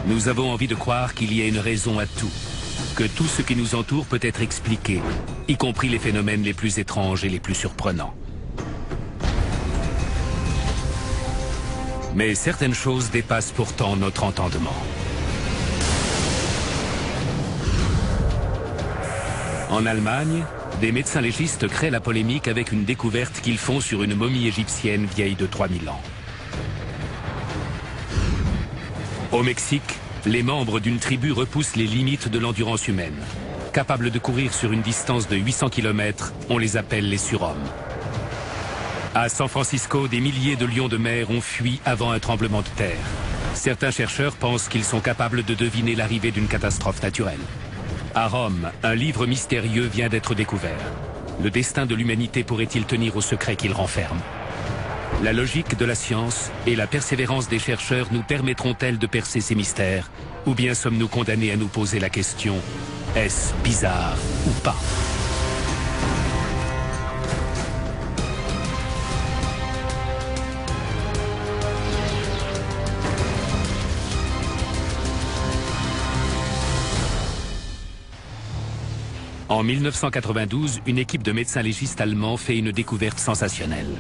Nous avons envie de croire qu'il y a une raison à tout, que tout ce qui nous entoure peut être expliqué, y compris les phénomènes les plus étranges et les plus surprenants. Mais certaines choses dépassent pourtant notre entendement. En Allemagne, des médecins légistes créent la polémique avec une découverte qu'ils font sur une momie égyptienne vieille de 3000 ans. Au Mexique, les membres d'une tribu repoussent les limites de l'endurance humaine. Capables de courir sur une distance de 800 km, on les appelle les surhommes. À San Francisco, des milliers de lions de mer ont fui avant un tremblement de terre. Certains chercheurs pensent qu'ils sont capables de deviner l'arrivée d'une catastrophe naturelle. À Rome, un livre mystérieux vient d'être découvert. Le destin de l'humanité pourrait-il tenir au secret qu'il renferme? La logique de la science et la persévérance des chercheurs nous permettront-elles de percer ces mystères? Ou bien sommes-nous condamnés à nous poser la question, est-ce bizarre ou pas? En 1992, une équipe de médecins légistes allemands fait une découverte sensationnelle.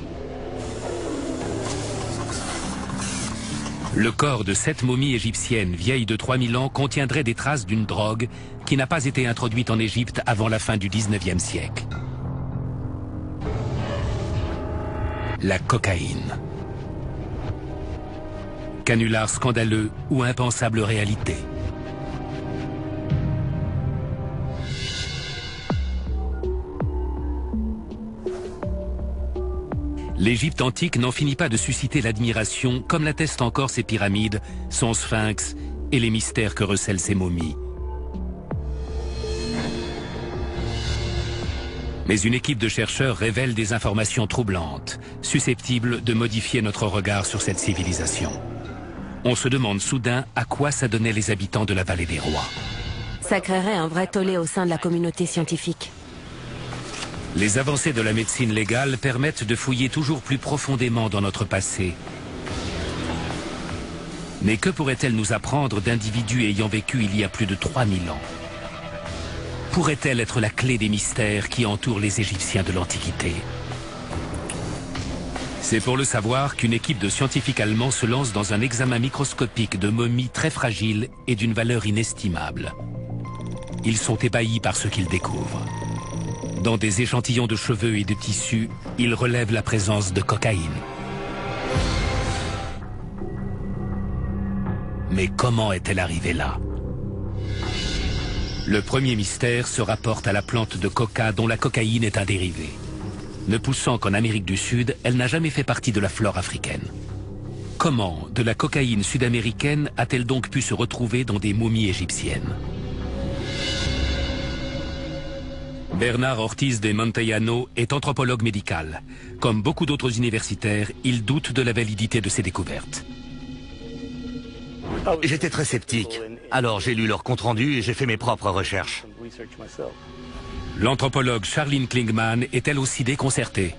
Le corps de cette momie égyptienne vieille de 3000 ans contiendrait des traces d'une drogue qui n'a pas été introduite en Égypte avant la fin du 19e siècle. La cocaïne. Canular scandaleux ou impensable réalité. L'Égypte antique n'en finit pas de susciter l'admiration, comme l'attestent encore ses pyramides, son sphinx et les mystères que recèlent ses momies. Mais une équipe de chercheurs révèle des informations troublantes, susceptibles de modifier notre regard sur cette civilisation. On se demande soudain à quoi s'adonnaient les habitants de la vallée des rois. Ça créerait un vrai tollé au sein de la communauté scientifique. Les avancées de la médecine légale permettent de fouiller toujours plus profondément dans notre passé. Mais que pourrait-elle nous apprendre d'individus ayant vécu il y a plus de 3000 ans? Pourrait-elle être la clé des mystères qui entourent les Égyptiens de l'Antiquité? C'est pour le savoir qu'une équipe de scientifiques allemands se lance dans un examen microscopique de momies très fragiles et d'une valeur inestimable. Ils sont ébahis par ce qu'ils découvrent. Dans des échantillons de cheveux et de tissus, ils relèvent la présence de cocaïne. Mais comment est-elle arrivée là? Le premier mystère se rapporte à la plante de coca dont la cocaïne est un dérivé. Ne poussant qu'en Amérique du Sud, elle n'a jamais fait partie de la flore africaine. Comment de la cocaïne sud-américaine a-t-elle donc pu se retrouver dans des momies égyptiennes? Bernard Ortiz de Montellano est anthropologue médical. Comme beaucoup d'autres universitaires, il doute de la validité de ces découvertes. J'étais très sceptique. Alors j'ai lu leur compte-rendu et j'ai fait mes propres recherches. L'anthropologue Charlene Klingman est elle aussi déconcertée.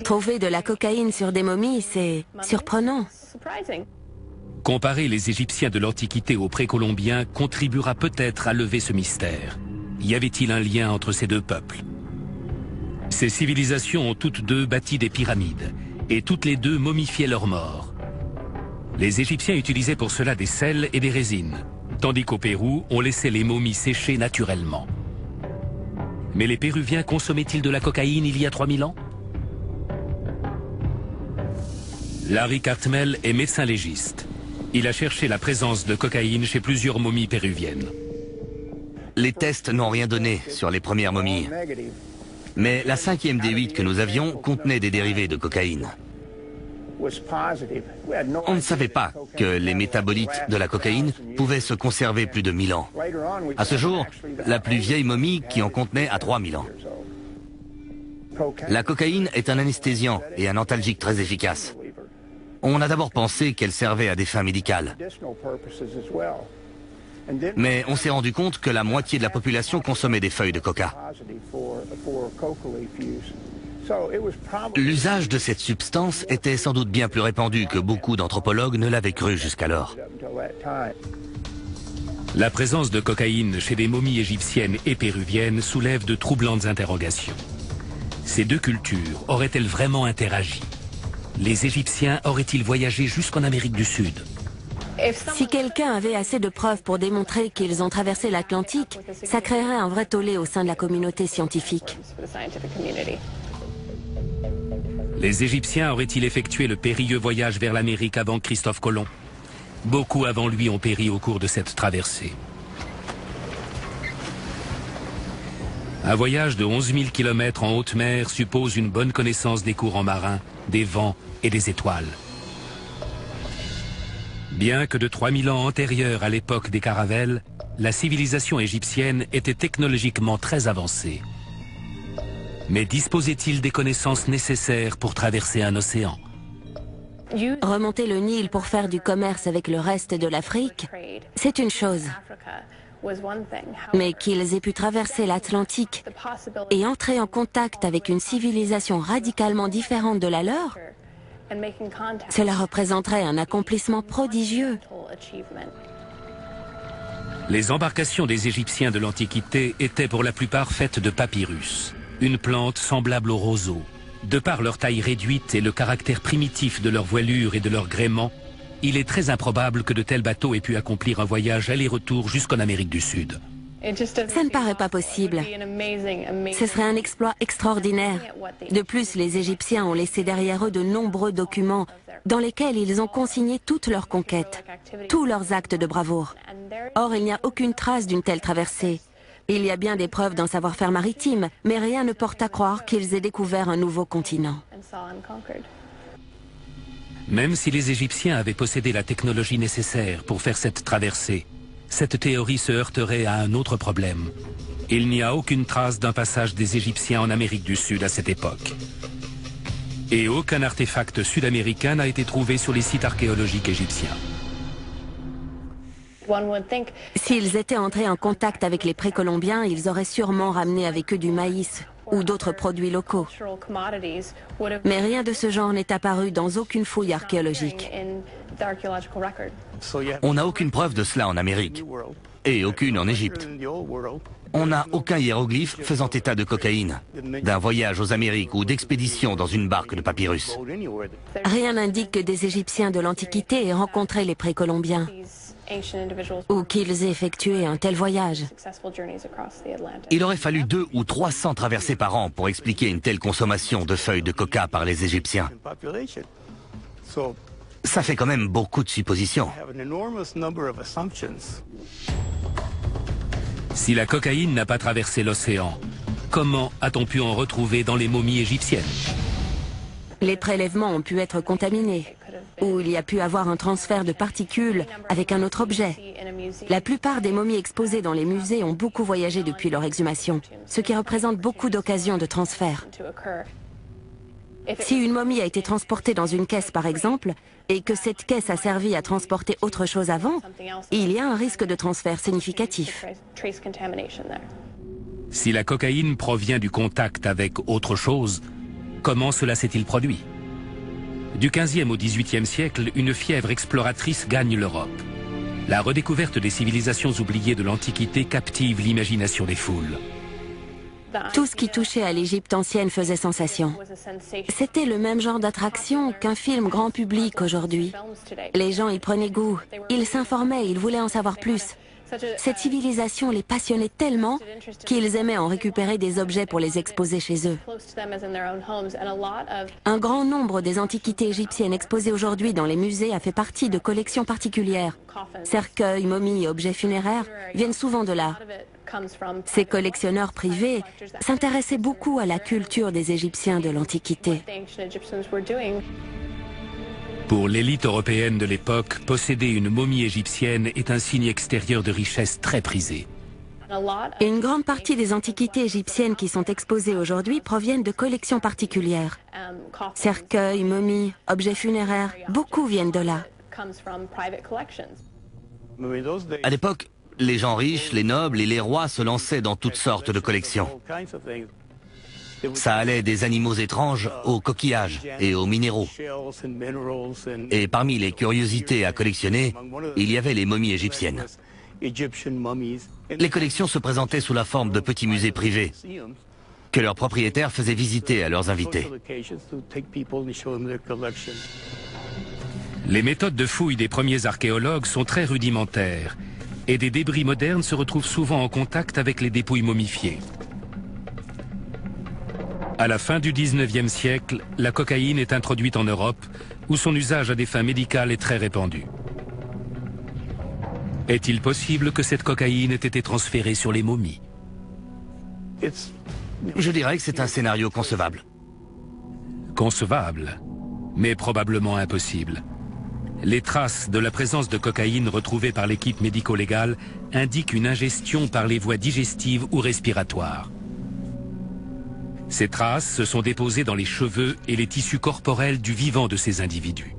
Trouver de la cocaïne sur des momies, c'est surprenant. Comparer les Égyptiens de l'Antiquité aux précolombiens contribuera peut-être à lever ce mystère. Y avait-il un lien entre ces deux peuples? Ces civilisations ont toutes deux bâti des pyramides, et toutes les deux momifiaient leurs morts. Les Égyptiens utilisaient pour cela des sels et des résines, tandis qu'au Pérou, on laissait les momies sécher naturellement. Mais les Péruviens consommaient-ils de la cocaïne il y a 3000 ans? Larry Cartmel est médecin légiste. Il a cherché la présence de cocaïne chez plusieurs momies péruviennes. Les tests n'ont rien donné sur les premières momies. Mais la 5e des 8 que nous avions contenait des dérivés de cocaïne. On ne savait pas que les métabolites de la cocaïne pouvaient se conserver plus de 1000 ans. À ce jour, la plus vieille momie qui en contenait a 3000 ans. La cocaïne est un anesthésiant et un antalgique très efficace. On a d'abord pensé qu'elle servait à des fins médicales. Mais on s'est rendu compte que la moitié de la population consommait des feuilles de coca. L'usage de cette substance était sans doute bien plus répandu que beaucoup d'anthropologues ne l'avaient cru jusqu'alors. La présence de cocaïne chez des momies égyptiennes et péruviennes soulève de troublantes interrogations. Ces deux cultures auraient-elles vraiment interagi? Les Égyptiens auraient-ils voyagé jusqu'en Amérique du Sud? Si quelqu'un avait assez de preuves pour démontrer qu'ils ont traversé l'Atlantique, ça créerait un vrai tollé au sein de la communauté scientifique. Les Égyptiens auraient-ils effectué le périlleux voyage vers l'Amérique avant Christophe Colomb? Beaucoup avant lui ont péri au cours de cette traversée. Un voyage de 11 000 km en haute mer suppose une bonne connaissance des courants marins, des vents et des étoiles. Bien que de 3000 ans antérieurs à l'époque des caravelles, la civilisation égyptienne était technologiquement très avancée. Mais disposait-il des connaissances nécessaires pour traverser un océan? Remonter le Nil pour faire du commerce avec le reste de l'Afrique, c'est une chose. Mais qu'ils aient pu traverser l'Atlantique et entrer en contact avec une civilisation radicalement différente de la leur, cela représenterait un accomplissement prodigieux. Les embarcations des Égyptiens de l'Antiquité étaient pour la plupart faites de papyrus, une plante semblable au roseau. De par leur taille réduite et le caractère primitif de leur voilure et de leur gréement, il est très improbable que de tels bateaux aient pu accomplir un voyage aller-retour jusqu'en Amérique du Sud. Ça ne paraît pas possible. Ce serait un exploit extraordinaire. De plus, les Égyptiens ont laissé derrière eux de nombreux documents dans lesquels ils ont consigné toutes leurs conquêtes, tous leurs actes de bravoure. Or, il n'y a aucune trace d'une telle traversée. Il y a bien des preuves d'un savoir-faire maritime, mais rien ne porte à croire qu'ils aient découvert un nouveau continent. Même si les Égyptiens avaient possédé la technologie nécessaire pour faire cette traversée, cette théorie se heurterait à un autre problème. Il n'y a aucune trace d'un passage des Égyptiens en Amérique du Sud à cette époque. Et aucun artefact sud-américain n'a été trouvé sur les sites archéologiques égyptiens. S'ils étaient entrés en contact avec les précolombiens, ils auraient sûrement ramené avec eux du maïs ou d'autres produits locaux. Mais rien de ce genre n'est apparu dans aucune fouille archéologique. On n'a aucune preuve de cela en Amérique, et aucune en Égypte. On n'a aucun hiéroglyphe faisant état de cocaïne, d'un voyage aux Amériques ou d'expédition dans une barque de papyrus. Rien n'indique que des Égyptiens de l'Antiquité aient rencontré les précolombiens, ou qu'ils aient effectué un tel voyage. Il aurait fallu 200 ou 300 traversées par an pour expliquer une telle consommation de feuilles de coca par les Égyptiens. Ça fait quand même beaucoup de suppositions. Si la cocaïne n'a pas traversé l'océan, comment a-t-on pu en retrouver dans les momies égyptiennes? Les prélèvements ont pu être contaminés, ou il y a pu avoir un transfert de particules avec un autre objet. La plupart des momies exposées dans les musées ont beaucoup voyagé depuis leur exhumation, ce qui représente beaucoup d'occasions de transfert. Si une momie a été transportée dans une caisse par exemple, et que cette caisse a servi à transporter autre chose avant, il y a un risque de transfert significatif. Si la cocaïne provient du contact avec autre chose, comment cela s'est-il produit? Du 15e au 18e siècle, une fièvre exploratrice gagne l'Europe. La redécouverte des civilisations oubliées de l'Antiquité captive l'imagination des foules. Tout ce qui touchait à l'Égypte ancienne faisait sensation. C'était le même genre d'attraction qu'un film grand public aujourd'hui. Les gens y prenaient goût, ils s'informaient, ils voulaient en savoir plus. Cette civilisation les passionnait tellement qu'ils aimaient en récupérer des objets pour les exposer chez eux. Un grand nombre des antiquités égyptiennes exposées aujourd'hui dans les musées a fait partie de collections particulières. Cercueils, momies et objets funéraires viennent souvent de là. Ces collectionneurs privés s'intéressaient beaucoup à la culture des Égyptiens de l'Antiquité. Pour l'élite européenne de l'époque, posséder une momie égyptienne est un signe extérieur de richesse très prisé. Et une grande partie des antiquités égyptiennes qui sont exposées aujourd'hui proviennent de collections particulières. Cercueils, momies, objets funéraires, beaucoup viennent de là. À l'époque, les gens riches, les nobles et les rois se lançaient dans toutes sortes de collections. Ça allait des animaux étranges aux coquillages et aux minéraux. Et parmi les curiosités à collectionner, il y avait les momies égyptiennes. Les collections se présentaient sous la forme de petits musées privés que leurs propriétaires faisaient visiter à leurs invités. Les méthodes de fouille des premiers archéologues sont très rudimentaires et des débris modernes se retrouvent souvent en contact avec les dépouilles momifiées. À la fin du 19e siècle, la cocaïne est introduite en Europe, où son usage à des fins médicales est très répandu. Est-il possible que cette cocaïne ait été transférée sur les momies? Je dirais que c'est un scénario concevable. Concevable, mais probablement impossible. Les traces de la présence de cocaïne retrouvées par l'équipe médico-légale indiquent une ingestion par les voies digestives ou respiratoires. Ces traces se sont déposées dans les cheveux et les tissus corporels du vivant de ces individus.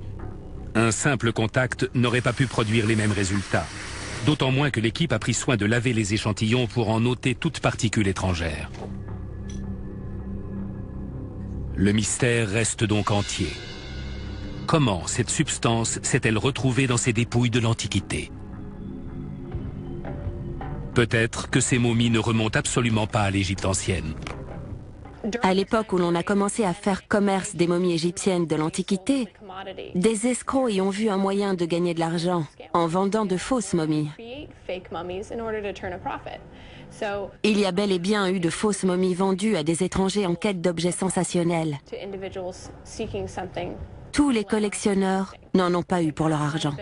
Un simple contact n'aurait pas pu produire les mêmes résultats, d'autant moins que l'équipe a pris soin de laver les échantillons pour en ôter toute particule étrangère. Le mystère reste donc entier. Comment cette substance s'est-elle retrouvée dans ces dépouilles de l'Antiquité? Peut-être que ces momies ne remontent absolument pas à l'Égypte ancienne. À l'époque où l'on a commencé à faire commerce des momies égyptiennes de l'Antiquité, des escrocs y ont vu un moyen de gagner de l'argent en vendant de fausses momies. Il y a bel et bien eu de fausses momies vendues à des étrangers en quête d'objets sensationnels. Tous les collectionneurs n'en ont pas eu pour leur argent.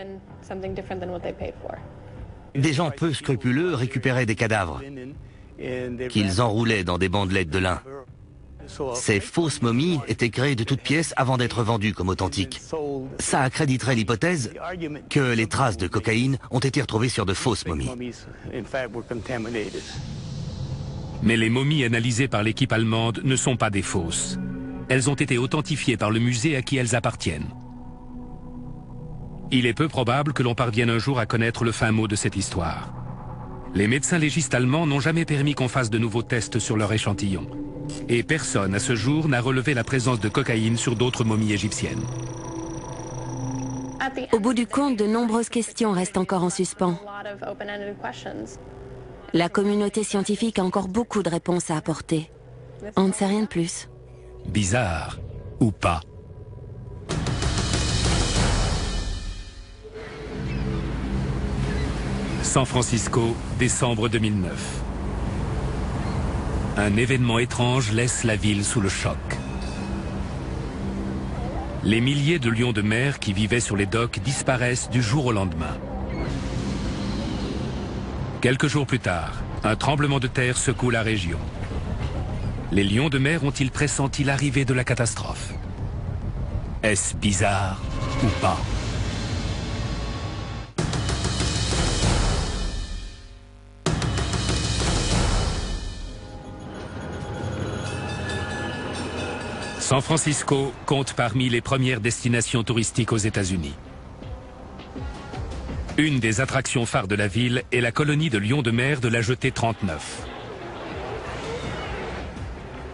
Des gens peu scrupuleux récupéraient des cadavres qu'ils enroulaient dans des bandelettes de lin. Ces fausses momies étaient créées de toutes pièces avant d'être vendues comme authentiques. Ça accréditerait l'hypothèse que les traces de cocaïne ont été retrouvées sur de fausses momies. Mais les momies analysées par l'équipe allemande ne sont pas des fausses. Elles ont été authentifiées par le musée à qui elles appartiennent. Il est peu probable que l'on parvienne un jour à connaître le fin mot de cette histoire. Les médecins légistes allemands n'ont jamais permis qu'on fasse de nouveaux tests sur leur échantillon. Et personne à ce jour n'a relevé la présence de cocaïne sur d'autres momies égyptiennes. Au bout du compte, de nombreuses questions restent encore en suspens. La communauté scientifique a encore beaucoup de réponses à apporter. On ne sait rien de plus. Bizarre, ou pas. San Francisco, décembre 2009. Un événement étrange laisse la ville sous le choc. Les milliers de lions de mer qui vivaient sur les docks disparaissent du jour au lendemain. Quelques jours plus tard, un tremblement de terre secoue la région. Les lions de mer ont-ils pressenti l'arrivée de la catastrophe? Est-ce bizarre ou pas? San Francisco compte parmi les premières destinations touristiques aux États-Unis. Une des attractions phares de la ville est la colonie de lions de mer de la Jetée 39.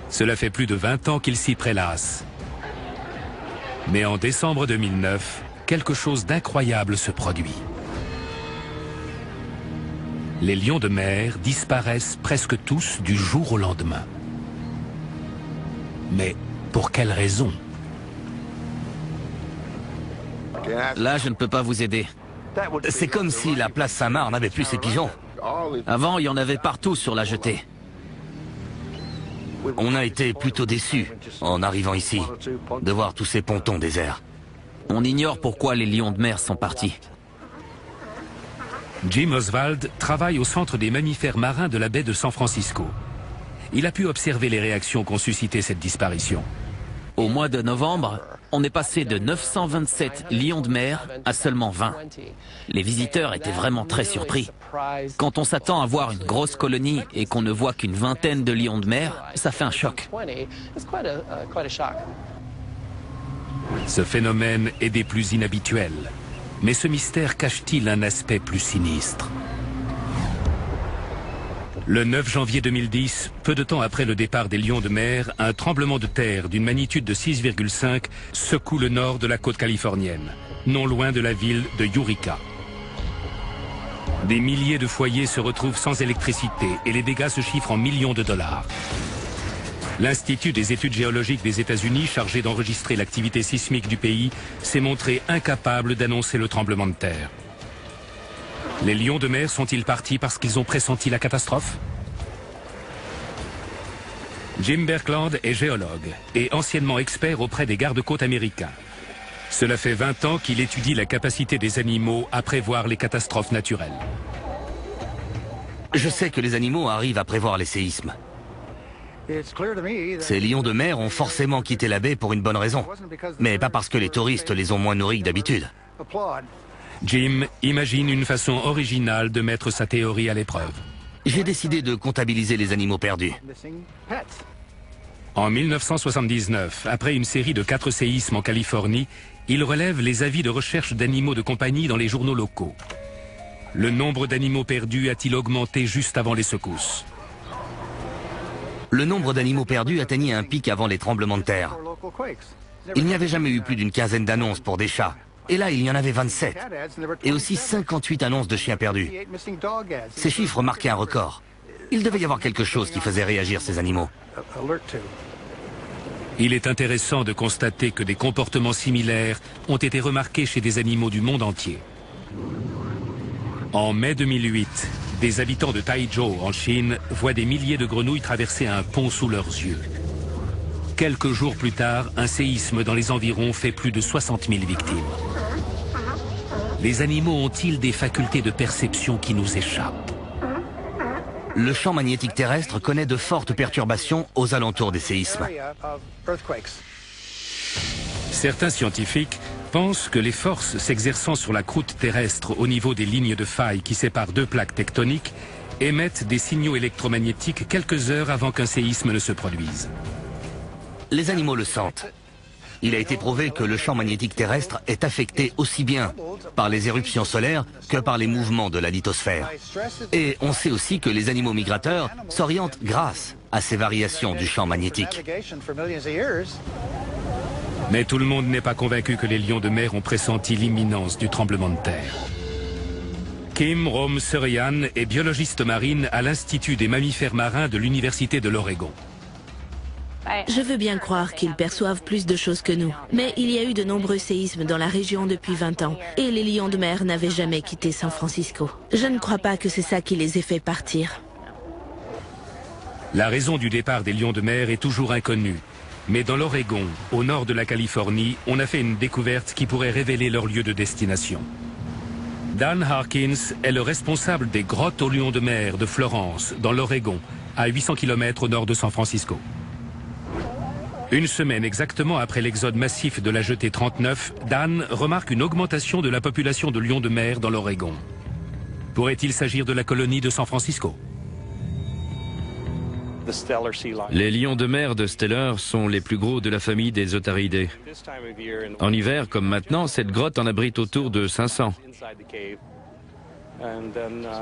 Cela fait plus de 20 ans qu'ils s'y prélassent. Mais en décembre 2009, quelque chose d'incroyable se produit. Les lions de mer disparaissent presque tous du jour au lendemain. Mais pour quelle raison? Là, je ne peux pas vous aider. C'est comme si la place Saint-Marc n'avait plus ses pigeons. Avant, il y en avait partout sur la jetée. On a été plutôt déçus, en arrivant ici, de voir tous ces pontons déserts. On ignore pourquoi les lions de mer sont partis. Jim Oswald travaille au centre des mammifères marins de la baie de San Francisco. Il a pu observer les réactions qu'ont suscité cette disparition. Au mois de novembre, on est passé de 927 lions de mer à seulement 20. Les visiteurs étaient vraiment très surpris. Quand on s'attend à voir une grosse colonie et qu'on ne voit qu'une vingtaine de lions de mer, ça fait un choc. Ce phénomène est des plus inhabituels. Mais ce mystère cache-t-il un aspect plus sinistre? Le 9 janvier 2010, peu de temps après le départ des lions de mer, un tremblement de terre d'une magnitude de 6,5 secoue le nord de la côte californienne, non loin de la ville de Eureka. Des milliers de foyers se retrouvent sans électricité et les dégâts se chiffrent en millions de dollars. L'Institut des études géologiques des États-Unis, chargé d'enregistrer l'activité sismique du pays, s'est montré incapable d'annoncer le tremblement de terre. Les lions de mer sont-ils partis parce qu'ils ont pressenti la catastrophe? Jim Berkland est géologue et anciennement expert auprès des gardes-côtes américains. Cela fait 20 ans qu'il étudie la capacité des animaux à prévoir les catastrophes naturelles. Je sais que les animaux arrivent à prévoir les séismes. Ces lions de mer ont forcément quitté la baie pour une bonne raison, mais pas parce que les touristes les ont moins nourris que d'habitude. Jim imagine une façon originale de mettre sa théorie à l'épreuve. J'ai décidé de comptabiliser les animaux perdus. En 1979, après une série de 4 séismes en Californie, il relève les avis de recherche d'animaux de compagnie dans les journaux locaux. Le nombre d'animaux perdus a-t-il augmenté juste avant les secousses? Le nombre d'animaux perdus atteignait un pic avant les tremblements de terre. Il n'y avait jamais eu plus d'une quinzaine d'annonces pour des chats. Et là, il y en avait 27. Et aussi 58 annonces de chiens perdus. Ces chiffres marquaient un record. Il devait y avoir quelque chose qui faisait réagir ces animaux. Il est intéressant de constater que des comportements similaires ont été remarqués chez des animaux du monde entier. En mai 2008, des habitants de Taizhou, en Chine, voient des milliers de grenouilles traverser un pont sous leurs yeux. Quelques jours plus tard, un séisme dans les environs fait plus de 60 000 victimes. Les animaux ont-ils des facultés de perception qui nous échappent? Le champ magnétique terrestre connaît de fortes perturbations aux alentours des séismes. Certains scientifiques pensent que les forces s'exerçant sur la croûte terrestre au niveau des lignes de faille qui séparent 2 plaques tectoniques émettent des signaux électromagnétiques quelques heures avant qu'un séisme ne se produise. Les animaux le sentent. Il a été prouvé que le champ magnétique terrestre est affecté aussi bien par les éruptions solaires que par les mouvements de la lithosphère. Et on sait aussi que les animaux migrateurs s'orientent grâce à ces variations du champ magnétique. Mais tout le monde n'est pas convaincu que les lions de mer ont pressenti l'imminence du tremblement de terre. Kim Rom-Surian est biologiste marine à l'Institut des mammifères marins de l'Université de l'Oregon. Je veux bien croire qu'ils perçoivent plus de choses que nous, mais il y a eu de nombreux séismes dans la région depuis 20 ans, et les lions de mer n'avaient jamais quitté San Francisco. Je ne crois pas que c'est ça qui les ait fait partir. La raison du départ des lions de mer est toujours inconnue. Mais dans l'Oregon, au nord de la Californie, on a fait une découverte qui pourrait révéler leur lieu de destination. Dan Harkins est le responsable des grottes aux lions de mer de Florence, dans l'Oregon, à 800 km au nord de San Francisco. Une semaine exactement après l'exode massif de la jetée 39, Dan remarque une augmentation de la population de lions de mer dans l'Oregon. Pourrait-il s'agir de la colonie de San Francisco? Les lions de mer de Steller sont les plus gros de la famille des Otaridae. En hiver, comme maintenant, cette grotte en abrite autour de 500.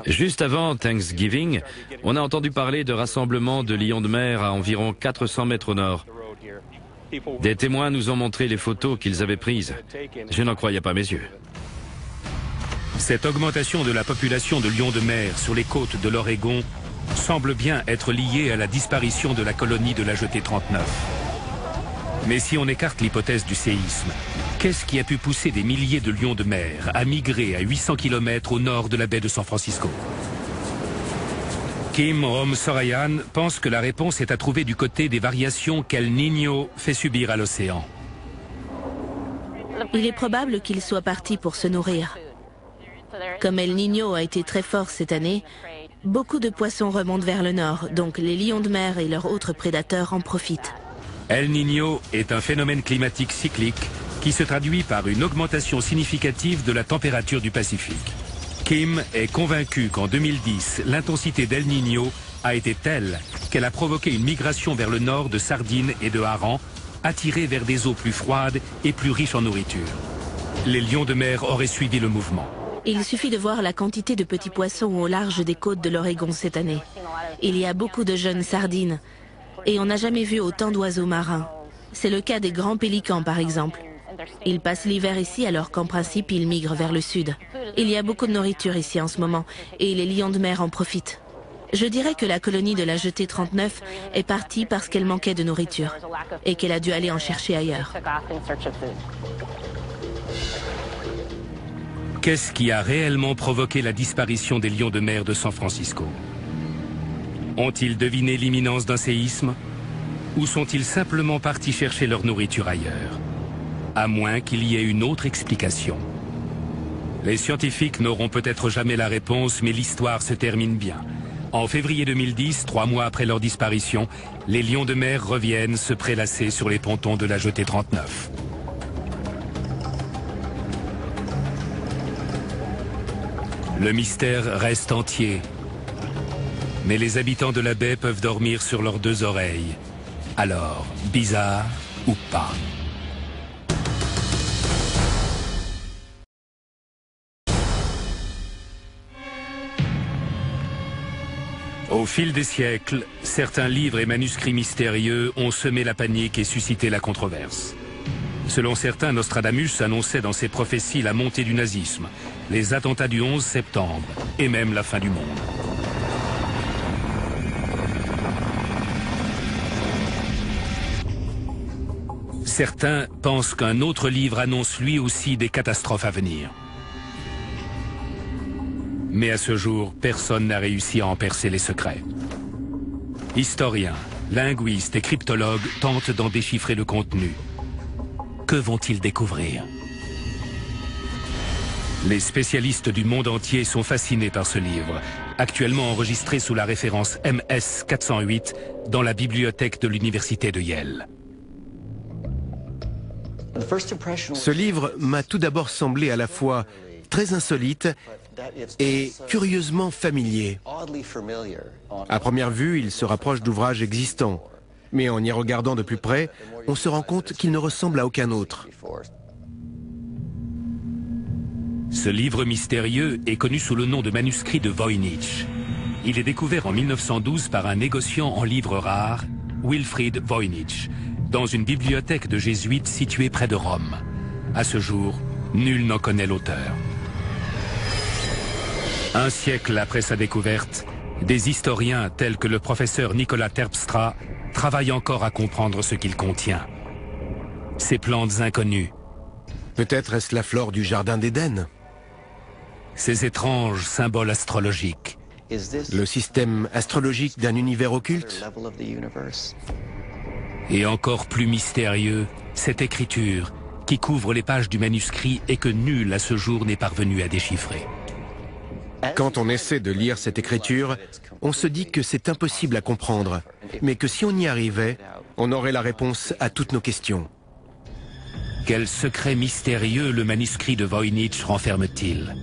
Juste avant Thanksgiving, on a entendu parler de rassemblements de lions de mer à environ 400 mètres au nord. Des témoins nous ont montré les photos qu'ils avaient prises. Je n'en croyais pas mes yeux. Cette augmentation de la population de lions de mer sur les côtes de l'Oregon semble bien être liée à la disparition de la colonie de la jetée 39. Mais si on écarte l'hypothèse du séisme, qu'est-ce qui a pu pousser des milliers de lions de mer à migrer à 800 km au nord de la baie de San Francisco? Kim Rom-Surian pense que la réponse est à trouver du côté des variations qu'El Niño fait subir à l'océan. Il est probable qu'ils soient partis pour se nourrir. Comme El Niño a été très fort cette année, beaucoup de poissons remontent vers le nord, donc les lions de mer et leurs autres prédateurs en profitent. El Niño est un phénomène climatique cyclique qui se traduit par une augmentation significative de la température du Pacifique. Kim est convaincu qu'en 2010, l'intensité d'El Niño a été telle qu'elle a provoqué une migration vers le nord de sardines et de harengs, attirés vers des eaux plus froides et plus riches en nourriture. Les lions de mer auraient suivi le mouvement. Il suffit de voir la quantité de petits poissons au large des côtes de l'Oregon cette année. Il y a beaucoup de jeunes sardines, et on n'a jamais vu autant d'oiseaux marins. C'est le cas des grands pélicans par exemple. Ils passent l'hiver ici alors qu'en principe ils migrent vers le sud. Il y a beaucoup de nourriture ici en ce moment et les lions de mer en profitent. Je dirais que la colonie de la Jetée 39 est partie parce qu'elle manquait de nourriture et qu'elle a dû aller en chercher ailleurs. Qu'est-ce qui a réellement provoqué la disparition des lions de mer de San Francisco? Ont-ils deviné l'imminence d'un séisme? Ou sont-ils simplement partis chercher leur nourriture ailleurs? À moins qu'il y ait une autre explication. Les scientifiques n'auront peut-être jamais la réponse, mais l'histoire se termine bien. En février 2010, 3 mois après leur disparition, les lions de mer reviennent se prélasser sur les pontons de la Jetée 39. Le mystère reste entier, mais les habitants de la baie peuvent dormir sur leurs 2 oreilles. Alors, bizarre ou pas? Au fil des siècles, certains livres et manuscrits mystérieux ont semé la panique et suscité la controverse. Selon certains, Nostradamus annonçait dans ses prophéties la montée du nazisme, les attentats du 11 septembre et même la fin du monde. Certains pensent qu'un autre livre annonce lui aussi des catastrophes à venir. Mais à ce jour, personne n'a réussi à en percer les secrets. Historiens, linguistes et cryptologues tentent d'en déchiffrer le contenu. Que vont-ils découvrir? Les spécialistes du monde entier sont fascinés par ce livre, actuellement enregistré sous la référence MS 408 dans la bibliothèque de l'université de Yale. Ce livre m'a tout d'abord semblé à la fois très insolite et curieusement familier. À première vue, il se rapproche d'ouvrages existants, mais en y regardant de plus près, on se rend compte qu'il ne ressemble à aucun autre. Ce livre mystérieux est connu sous le nom de manuscrit de Voynich. Il est découvert en 1912 par un négociant en livres rares, Wilfrid Voynich, dans une bibliothèque de jésuites située près de Rome. À ce jour, nul n'en connaît l'auteur. Un siècle après sa découverte, des historiens tels que le professeur Nicolas Terpstra travaillent encore à comprendre ce qu'il contient. Ces plantes inconnues. Peut-être est-ce la flore du jardin d'Éden? Ces étranges symboles astrologiques. Le système astrologique d'un univers occulte? Et encore plus mystérieux, cette écriture qui couvre les pages du manuscrit et que nul à ce jour n'est parvenu à déchiffrer. Quand on essaie de lire cette écriture, on se dit que c'est impossible à comprendre, mais que si on y arrivait, on aurait la réponse à toutes nos questions. Quel secret mystérieux le manuscrit de Voynich renferme-t-il?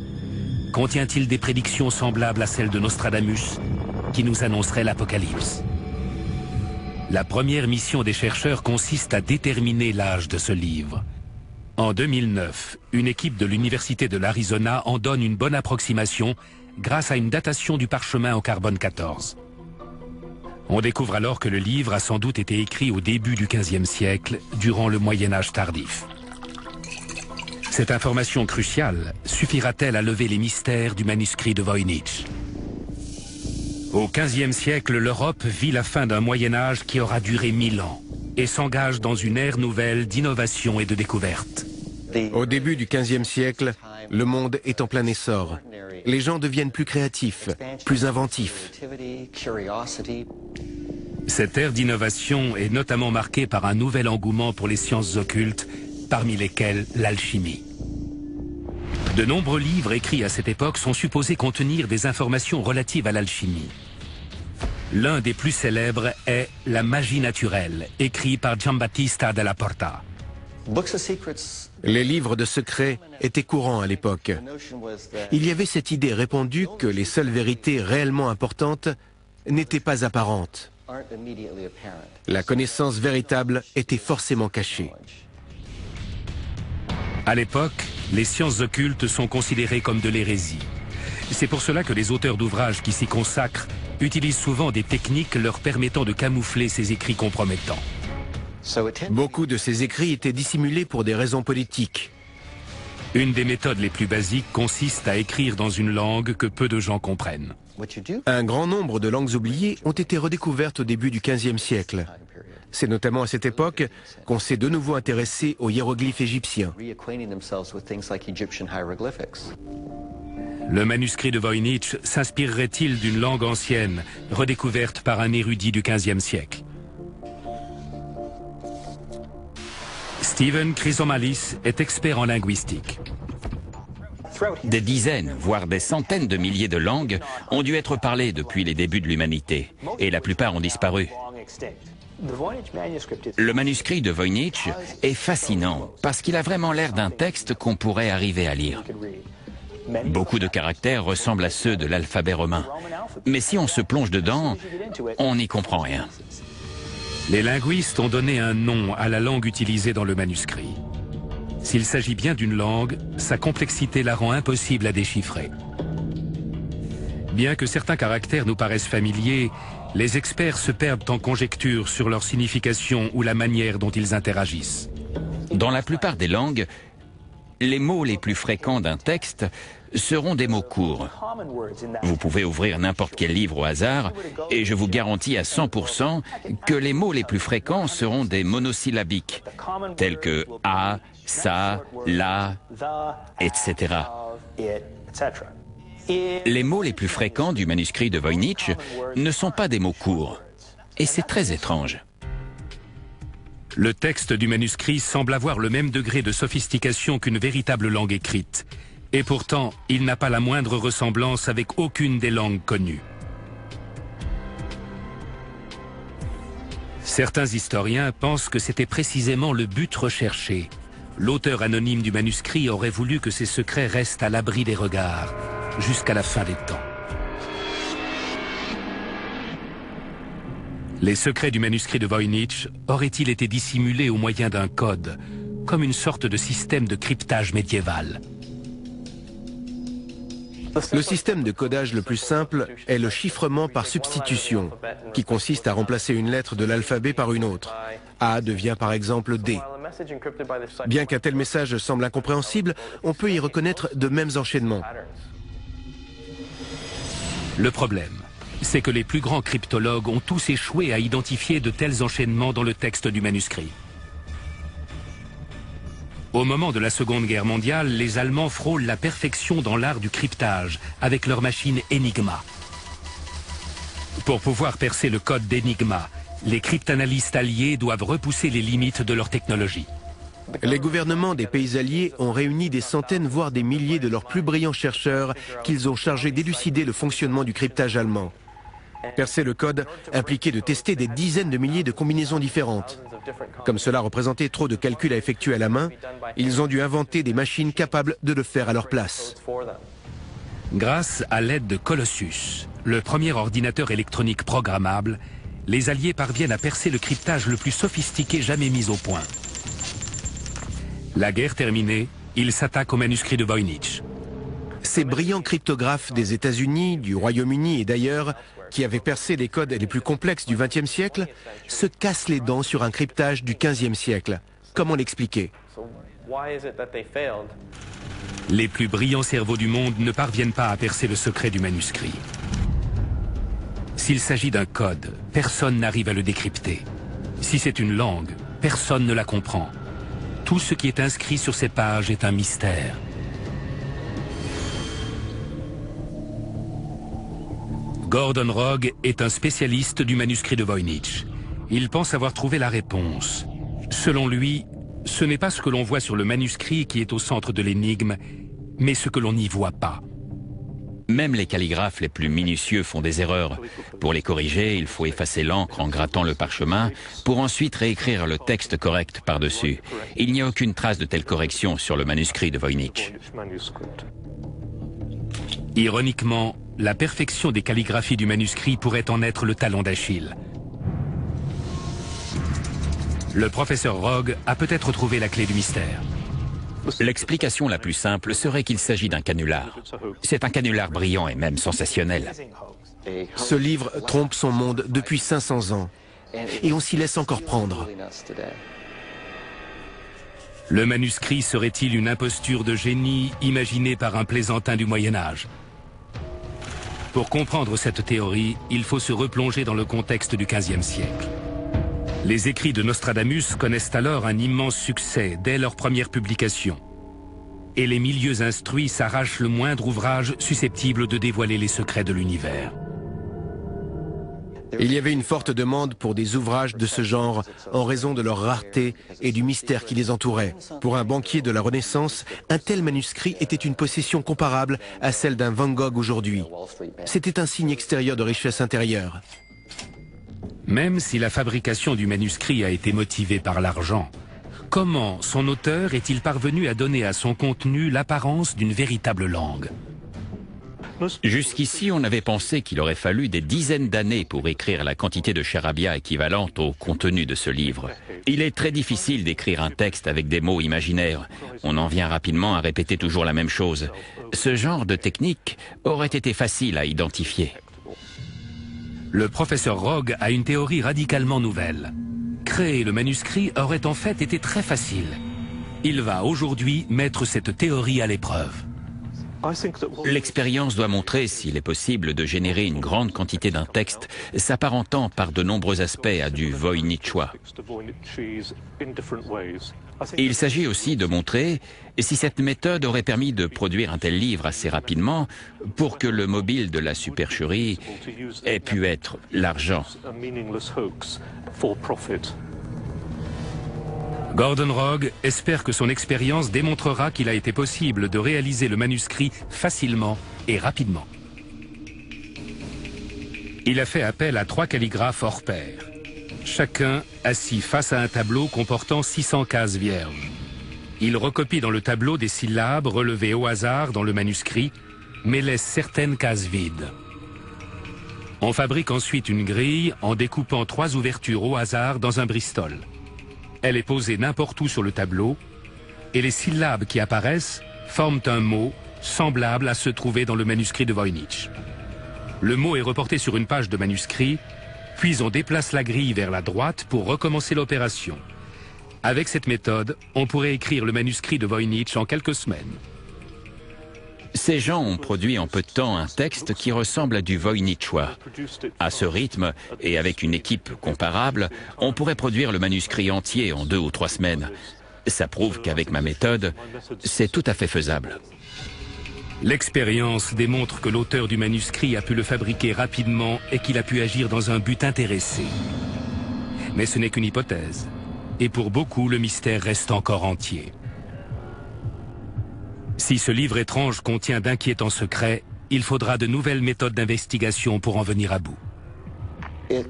Contient-il des prédictions semblables à celles de Nostradamus, qui nous annoncerait l'Apocalypse? La première mission des chercheurs consiste à déterminer l'âge de ce livre. En 2009, une équipe de l'Université de l'Arizona en donne une bonne approximation grâce à une datation du parchemin au carbone 14. On découvre alors que le livre a sans doute été écrit au début du XVe siècle, durant le Moyen-Âge tardif. Cette information cruciale suffira-t-elle à lever les mystères du manuscrit de Voynich? Au XVe siècle, l'Europe vit la fin d'un Moyen-Âge qui aura duré 1000 ans et s'engage dans une ère nouvelle d'innovation et de découverte. Au début du XVe siècle, le monde est en plein essor. Les gens deviennent plus créatifs, plus inventifs. Cette ère d'innovation est notamment marquée par un nouvel engouement pour les sciences occultes, parmi lesquelles l'alchimie. De nombreux livres écrits à cette époque sont supposés contenir des informations relatives à l'alchimie. L'un des plus célèbres est La magie naturelle, écrit par Giambattista della Porta. Les livres de secrets étaient courants à l'époque. Il y avait cette idée répandue que les seules vérités réellement importantes n'étaient pas apparentes. La connaissance véritable était forcément cachée. À l'époque, les sciences occultes sont considérées comme de l'hérésie. C'est pour cela que les auteurs d'ouvrages qui s'y consacrent utilisent souvent des techniques leur permettant de camoufler ces écrits compromettants. Beaucoup de ces écrits étaient dissimulés pour des raisons politiques. Une des méthodes les plus basiques consiste à écrire dans une langue que peu de gens comprennent. Un grand nombre de langues oubliées ont été redécouvertes au début du XVe siècle. C'est notamment à cette époque qu'on s'est de nouveau intéressé aux hiéroglyphes égyptiens. Le manuscrit de Voynich s'inspirerait-il d'une langue ancienne, redécouverte par un érudit du XVe siècle? Stephen Chrysomalis est expert en linguistique. Des dizaines, voire des centaines de milliers de langues ont dû être parlées depuis les débuts de l'humanité, et la plupart ont disparu. Le manuscrit de Voynich est fascinant parce qu'il a vraiment l'air d'un texte qu'on pourrait arriver à lire. Beaucoup de caractères ressemblent à ceux de l'alphabet romain, mais si on se plonge dedans, on n'y comprend rien. Les linguistes ont donné un nom à la langue utilisée dans le manuscrit. S'il s'agit bien d'une langue, sa complexité la rend impossible à déchiffrer. Bien que certains caractères nous paraissent familiers, les experts se perdent en conjectures sur leur signification ou la manière dont ils interagissent. Dans la plupart des langues, les mots les plus fréquents d'un texte seront des mots courts. Vous pouvez ouvrir n'importe quel livre au hasard et je vous garantis à 100% que les mots les plus fréquents seront des monosyllabiques, tels que « a », « ça »,« la », etc. Les mots les plus fréquents du manuscrit de Voynich ne sont pas des mots courts. Et c'est très étrange. Le texte du manuscrit semble avoir le même degré de sophistication qu'une véritable langue écrite. Et pourtant, il n'a pas la moindre ressemblance avec aucune des langues connues. Certains historiens pensent que c'était précisément le but recherché. L'auteur anonyme du manuscrit aurait voulu que ses secrets restent à l'abri des regards, jusqu'à la fin des temps. Les secrets du manuscrit de Voynich auraient-ils été dissimulés au moyen d'un code, comme une sorte de système de cryptage médiéval? Le système de codage le plus simple est le chiffrement par substitution, qui consiste à remplacer une lettre de l'alphabet par une autre. A devient par exemple D. Bien qu'un tel message semble incompréhensible, on peut y reconnaître de mêmes enchaînements. Le problème, c'est que les plus grands cryptologues ont tous échoué à identifier de tels enchaînements dans le texte du manuscrit. Au moment de la Seconde Guerre mondiale, les Allemands frôlent la perfection dans l'art du cryptage avec leur machine Enigma. Pour pouvoir percer le code d'Enigma, les cryptanalystes alliés doivent repousser les limites de leur technologie. Les gouvernements des pays alliés ont réuni des centaines voire des milliers de leurs plus brillants chercheurs qu'ils ont chargés d'élucider le fonctionnement du cryptage allemand. Percer le code impliquait de tester des dizaines de milliers de combinaisons différentes. Comme cela représentait trop de calculs à effectuer à la main, ils ont dû inventer des machines capables de le faire à leur place. Grâce à l'aide de Colossus, le premier ordinateur électronique programmable, les Alliés parviennent à percer le cryptage le plus sophistiqué jamais mis au point. La guerre terminée, ils s'attaquent au manuscrit de Voynich. Ces brillants cryptographes des États-Unis, du Royaume-Uni et d'ailleurs, qui avaient percé les codes les plus complexes du XXe siècle, se cassent les dents sur un cryptage du XVe siècle. Comment l'expliquer? Les plus brillants cerveaux du monde ne parviennent pas à percer le secret du manuscrit. S'il s'agit d'un code, personne n'arrive à le décrypter. Si c'est une langue, personne ne la comprend. Tout ce qui est inscrit sur ces pages est un mystère. Gordon Rogge est un spécialiste du manuscrit de Voynich. Il pense avoir trouvé la réponse. Selon lui, ce n'est pas ce que l'on voit sur le manuscrit qui est au centre de l'énigme, mais ce que l'on n'y voit pas. Même les calligraphes les plus minutieux font des erreurs. Pour les corriger, il faut effacer l'encre en grattant le parchemin pour ensuite réécrire le texte correct par-dessus. Il n'y a aucune trace de telle correction sur le manuscrit de Voynich. Ironiquement, la perfection des calligraphies du manuscrit pourrait en être le talon d'Achille. Le professeur Rogge a peut-être trouvé la clé du mystère. L'explication la plus simple serait qu'il s'agit d'un canular. C'est un canular brillant et même sensationnel. Ce livre trompe son monde depuis 500 ans. Et on s'y laisse encore prendre. Le manuscrit serait-il une imposture de génie imaginée par un plaisantin du Moyen-Âge? Pour comprendre cette théorie, il faut se replonger dans le contexte du XVe siècle. Les écrits de Nostradamus connaissent alors un immense succès dès leur première publication. Et les milieux instruits s'arrachent le moindre ouvrage susceptible de dévoiler les secrets de l'univers. Il y avait une forte demande pour des ouvrages de ce genre en raison de leur rareté et du mystère qui les entourait. Pour un banquier de la Renaissance, un tel manuscrit était une possession comparable à celle d'un Van Gogh aujourd'hui. C'était un signe extérieur de richesse intérieure. Même si la fabrication du manuscrit a été motivée par l'argent, comment son auteur est-il parvenu à donner à son contenu l'apparence d'une véritable langue? Jusqu'ici, on avait pensé qu'il aurait fallu des dizaines d'années pour écrire la quantité de charabia équivalente au contenu de ce livre. Il est très difficile d'écrire un texte avec des mots imaginaires. On en vient rapidement à répéter toujours la même chose. Ce genre de technique aurait été facile à identifier. Le professeur Rogue a une théorie radicalement nouvelle. Créer le manuscrit aurait en fait été très facile. Il va aujourd'hui mettre cette théorie à l'épreuve. L'expérience doit montrer s'il est possible de générer une grande quantité d'un texte s'apparentant par de nombreux aspects à du voynichois. Il s'agit aussi de montrer si cette méthode aurait permis de produire un tel livre assez rapidement pour que le mobile de la supercherie ait pu être l'argent. Gordon Rogue espère que son expérience démontrera qu'il a été possible de réaliser le manuscrit facilement et rapidement. Il a fait appel à 3 calligraphes hors pair, chacun assis face à un tableau comportant 600 cases vierges. Il recopie dans le tableau des syllabes relevées au hasard dans le manuscrit, mais laisse certaines cases vides. On fabrique ensuite une grille en découpant 3 ouvertures au hasard dans un Bristol. Elle est posée n'importe où sur le tableau et les syllabes qui apparaissent forment un mot semblable à se trouver dans le manuscrit de Voynich. Le mot est reporté sur une page de manuscrit, puis on déplace la grille vers la droite pour recommencer l'opération. Avec cette méthode, on pourrait écrire le manuscrit de Voynich en quelques semaines. Ces gens ont produit en peu de temps un texte qui ressemble à du voynichois. À ce rythme, et avec une équipe comparable, on pourrait produire le manuscrit entier en 2 ou 3 semaines. Ça prouve qu'avec ma méthode, c'est tout à fait faisable. L'expérience démontre que l'auteur du manuscrit a pu le fabriquer rapidement et qu'il a pu agir dans un but intéressé. Mais ce n'est qu'une hypothèse. Et pour beaucoup, le mystère reste encore entier. Si ce livre étrange contient d'inquiétants secrets, il faudra de nouvelles méthodes d'investigation pour en venir à bout.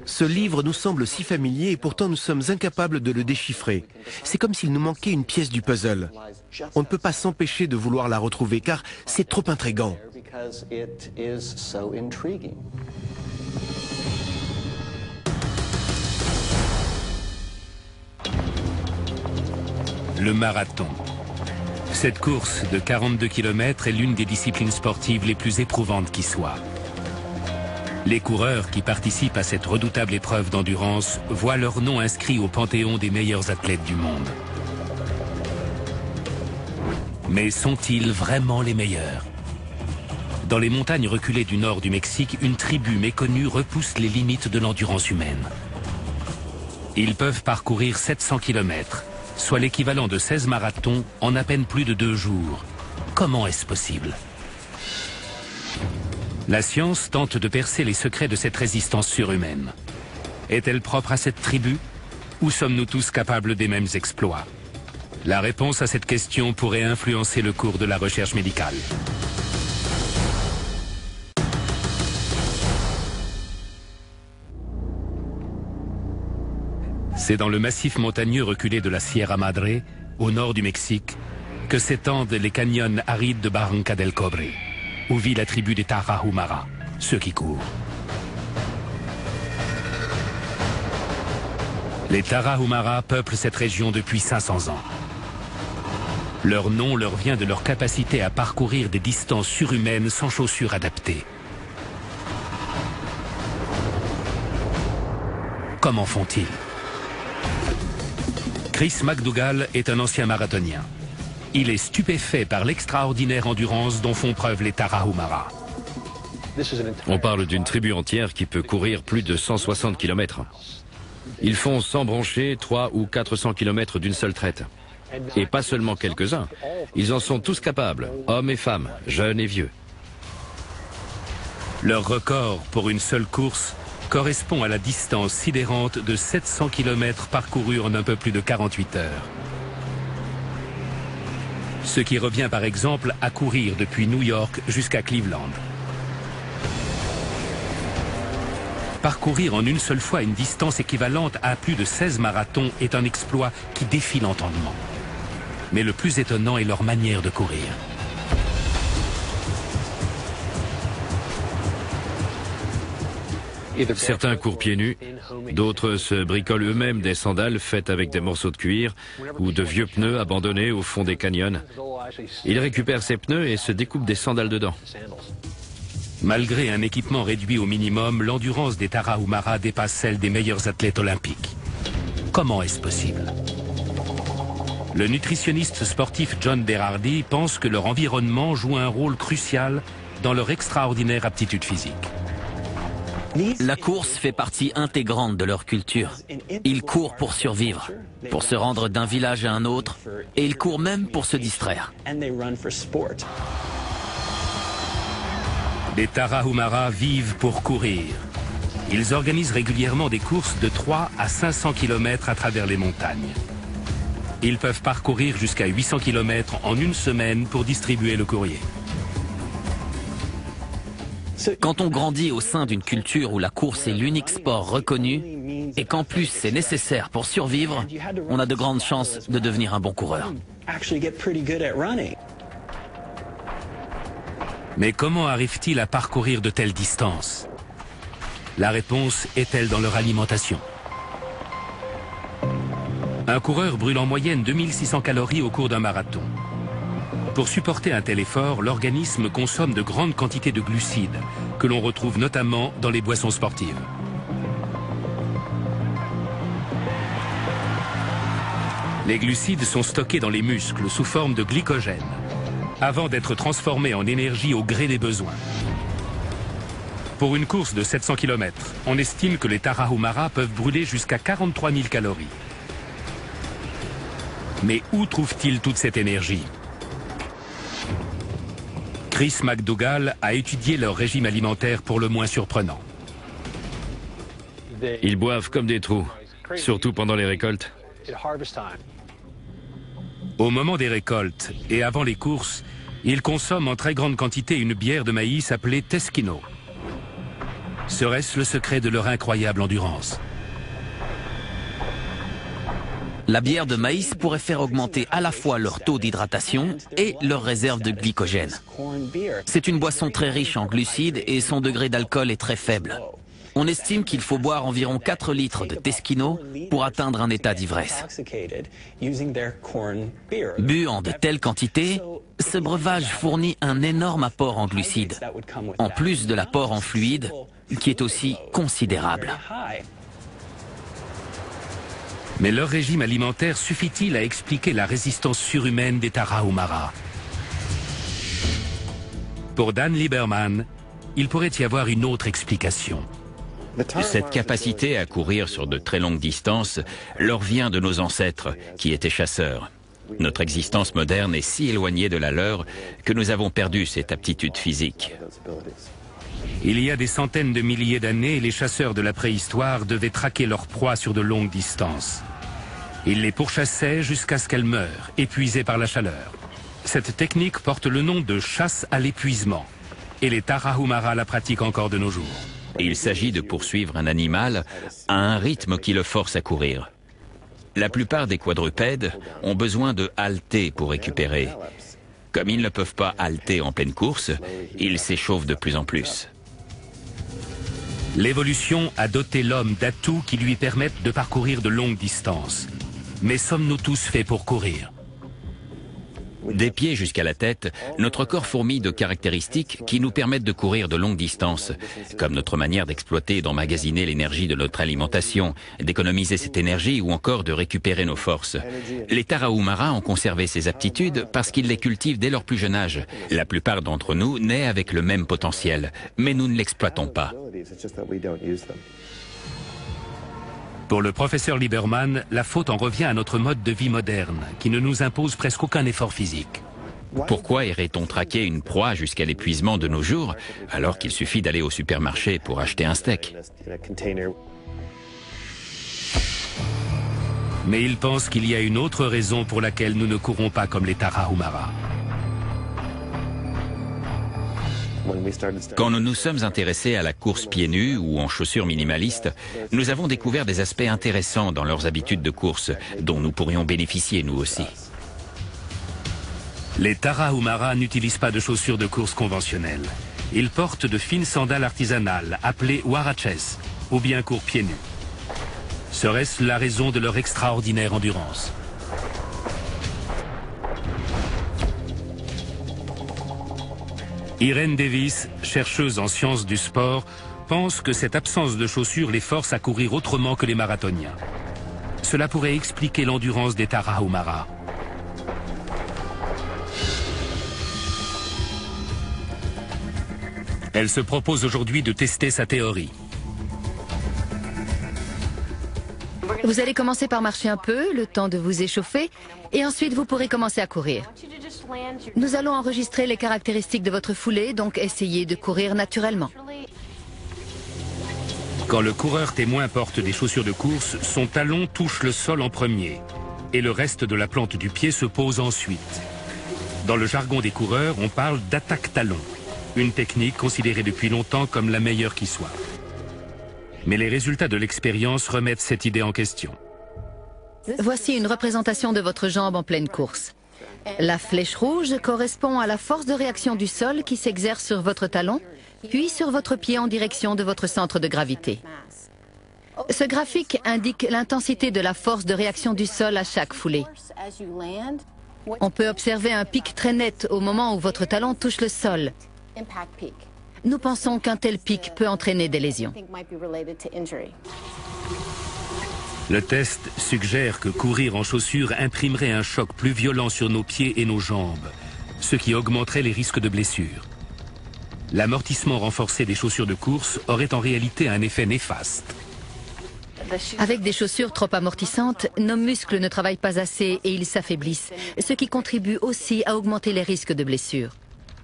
Ce livre nous semble si familier et pourtant nous sommes incapables de le déchiffrer. C'est comme s'il nous manquait une pièce du puzzle. On ne peut pas s'empêcher de vouloir la retrouver car c'est trop intriguant. Le marathon. Cette course de 42 km est l'une des disciplines sportives les plus éprouvantes qui soient. Les coureurs qui participent à cette redoutable épreuve d'endurance voient leur nom inscrit au panthéon des meilleurs athlètes du monde. Mais sont-ils vraiment les meilleurs? Dans les montagnes reculées du nord du Mexique, une tribu méconnue repousse les limites de l'endurance humaine. Ils peuvent parcourir 700 km, soit l'équivalent de 16 marathons en à peine plus de 2 jours. Comment est-ce possible? La science tente de percer les secrets de cette résistance surhumaine. Est-elle propre à cette tribu? Ou sommes-nous tous capables des mêmes exploits? La réponse à cette question pourrait influencer le cours de la recherche médicale. C'est dans le massif montagneux reculé de la Sierra Madre, au nord du Mexique, que s'étendent les canyons arides de Barranca del Cobre, où vit la tribu des Tarahumara, ceux qui courent. Les Tarahumara peuplent cette région depuis 500 ans. Leur nom leur vient de leur capacité à parcourir des distances surhumaines sans chaussures adaptées. Comment font-ils? Chris McDougall est un ancien marathonien. Il est stupéfait par l'extraordinaire endurance dont font preuve les Tarahumara. On parle d'une tribu entière qui peut courir plus de 160 km. Ils font sans broncher 300 ou 400 km d'une seule traite. Et pas seulement quelques-uns. Ils en sont tous capables, hommes et femmes, jeunes et vieux. Leur record pour une seule course correspond à la distance sidérante de 700 km parcourus en un peu plus de 48 heures. Ce qui revient par exemple à courir depuis New York jusqu'à Cleveland. Parcourir en une seule fois une distance équivalente à plus de 16 marathons est un exploit qui défie l'entendement. Mais le plus étonnant est leur manière de courir. Certains courent pieds nus, d'autres se bricolent eux-mêmes des sandales faites avec des morceaux de cuir ou de vieux pneus abandonnés au fond des canyons. Ils récupèrent ces pneus et se découpent des sandales dedans. Malgré un équipement réduit au minimum, l'endurance des Tarahumara dépasse celle des meilleurs athlètes olympiques. Comment est-ce possible? Le nutritionniste sportif John Berardi pense que leur environnement joue un rôle crucial dans leur extraordinaire aptitude physique. La course fait partie intégrante de leur culture. Ils courent pour survivre, pour se rendre d'un village à un autre, et ils courent même pour se distraire. Les Tarahumara vivent pour courir. Ils organisent régulièrement des courses de 3 à 500 km à travers les montagnes. Ils peuvent parcourir jusqu'à 800 km en une semaine pour distribuer le courrier. Quand on grandit au sein d'une culture où la course est l'unique sport reconnu et qu'en plus c'est nécessaire pour survivre, on a de grandes chances de devenir un bon coureur. Mais comment arrivent-ils à parcourir de telles distances? La réponse est-elle dans leur alimentation? Un coureur brûle en moyenne 2600 calories au cours d'un marathon. Pour supporter un tel effort, l'organisme consomme de grandes quantités de glucides, que l'on retrouve notamment dans les boissons sportives. Les glucides sont stockés dans les muscles sous forme de glycogène, avant d'être transformés en énergie au gré des besoins. Pour une course de 700 km, on estime que les Tarahumara peuvent brûler jusqu'à 43 000 calories. Mais où trouvent-ils toute cette énergie? Chris McDougall a étudié leur régime alimentaire pour le moins surprenant. Ils boivent comme des trous, surtout pendant les récoltes. Au moment des récoltes et avant les courses, ils consomment en très grande quantité une bière de maïs appelée Teskino. Serait-ce le secret de leur incroyable endurance? La bière de maïs pourrait faire augmenter à la fois leur taux d'hydratation et leur réserve de glycogène. C'est une boisson très riche en glucides et son degré d'alcool est très faible. On estime qu'il faut boire environ 4 litres de Teskino pour atteindre un état d'ivresse. Bu en de telles quantités, ce breuvage fournit un énorme apport en glucides, en plus de l'apport en fluide, qui est aussi considérable. Mais leur régime alimentaire suffit-il à expliquer la résistance surhumaine des Tarahumara? Pour Dan Lieberman, il pourrait y avoir une autre explication. Cette capacité à courir sur de très longues distances leur vient de nos ancêtres, qui étaient chasseurs. Notre existence moderne est si éloignée de la leur que nous avons perdu cette aptitude physique. Il y a des centaines de milliers d'années, les chasseurs de la préhistoire devaient traquer leurs proies sur de longues distances. Ils les pourchassaient jusqu'à ce qu'elles meurent, épuisées par la chaleur. Cette technique porte le nom de chasse à l'épuisement, et les Tarahumara la pratiquent encore de nos jours. Il s'agit de poursuivre un animal à un rythme qui le force à courir. La plupart des quadrupèdes ont besoin de halter pour récupérer. Comme ils ne peuvent pas halter en pleine course, ils s'échauffent de plus en plus. L'évolution a doté l'homme d'atouts qui lui permettent de parcourir de longues distances. Mais sommes-nous tous faits pour courir? Des pieds jusqu'à la tête, notre corps fourmille de caractéristiques qui nous permettent de courir de longues distances, comme notre manière d'exploiter et d'emmagasiner l'énergie de notre alimentation, d'économiser cette énergie ou encore de récupérer nos forces. Les Tarahumara ont conservé ces aptitudes parce qu'ils les cultivent dès leur plus jeune âge. La plupart d'entre nous naissent avec le même potentiel, mais nous ne l'exploitons pas. Pour le professeur Lieberman, la faute en revient à notre mode de vie moderne, qui ne nous impose presque aucun effort physique. Pourquoi irait-on traquer une proie jusqu'à l'épuisement de nos jours, alors qu'il suffit d'aller au supermarché pour acheter un steak? Mais il pense qu'il y a une autre raison pour laquelle nous ne courons pas comme les Tarahumara. Quand nous nous sommes intéressés à la course pieds nus ou en chaussures minimalistes, nous avons découvert des aspects intéressants dans leurs habitudes de course, dont nous pourrions bénéficier nous aussi. Les Tarahumara n'utilisent pas de chaussures de course conventionnelles. Ils portent de fines sandales artisanales, appelées huaraches, ou bien courent pieds nus. Serait-ce la raison de leur extraordinaire endurance? Irene Davis, chercheuse en sciences du sport, pense que cette absence de chaussures les force à courir autrement que les marathoniens. Cela pourrait expliquer l'endurance des Tarahumara. Elle se propose aujourd'hui de tester sa théorie. Vous allez commencer par marcher un peu, le temps de vous échauffer, et ensuite vous pourrez commencer à courir. Nous allons enregistrer les caractéristiques de votre foulée, donc essayez de courir naturellement. Quand le coureur témoin porte des chaussures de course, son talon touche le sol en premier, et le reste de la plante du pied se pose ensuite. Dans le jargon des coureurs, on parle d'attaque-talon, une technique considérée depuis longtemps comme la meilleure qui soit. Mais les résultats de l'expérience remettent cette idée en question. Voici une représentation de votre jambe en pleine course. La flèche rouge correspond à la force de réaction du sol qui s'exerce sur votre talon, puis sur votre pied en direction de votre centre de gravité. Ce graphique indique l'intensité de la force de réaction du sol à chaque foulée. On peut observer un pic très net au moment où votre talon touche le sol. Nous pensons qu'un tel pic peut entraîner des lésions. Le test suggère que courir en chaussures imprimerait un choc plus violent sur nos pieds et nos jambes, ce qui augmenterait les risques de blessures. L'amortissement renforcé des chaussures de course aurait en réalité un effet néfaste. Avec des chaussures trop amortissantes, nos muscles ne travaillent pas assez et ils s'affaiblissent, ce qui contribue aussi à augmenter les risques de blessures.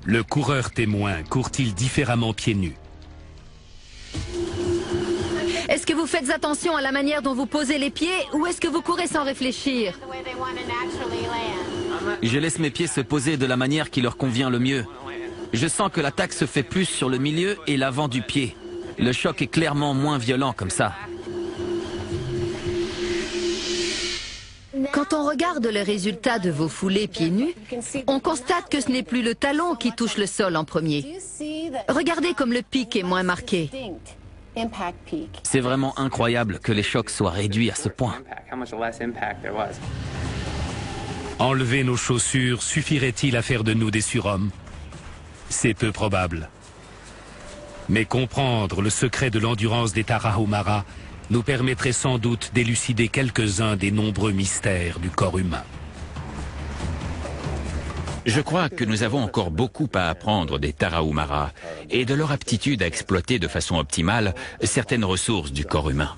Le coureur témoin court-il différemment pieds nus? Est-ce que vous faites attention à la manière dont vous posez les pieds ou est-ce que vous courez sans réfléchir? Je laisse mes pieds se poser de la manière qui leur convient le mieux. Je sens que l'attaque se fait plus sur le milieu et l'avant du pied. Le choc est clairement moins violent comme ça. Quand on regarde les résultats de vos foulées pieds nus, on constate que ce n'est plus le talon qui touche le sol en premier. Regardez comme le pic est moins marqué. C'est vraiment incroyable que les chocs soient réduits à ce point. Enlever nos chaussures suffirait-il à faire de nous des surhommes? C'est peu probable. Mais comprendre le secret de l'endurance des Tarahumara nous permettrait sans doute d'élucider quelques-uns des nombreux mystères du corps humain. Je crois que nous avons encore beaucoup à apprendre des Tarahumara et de leur aptitude à exploiter de façon optimale certaines ressources du corps humain.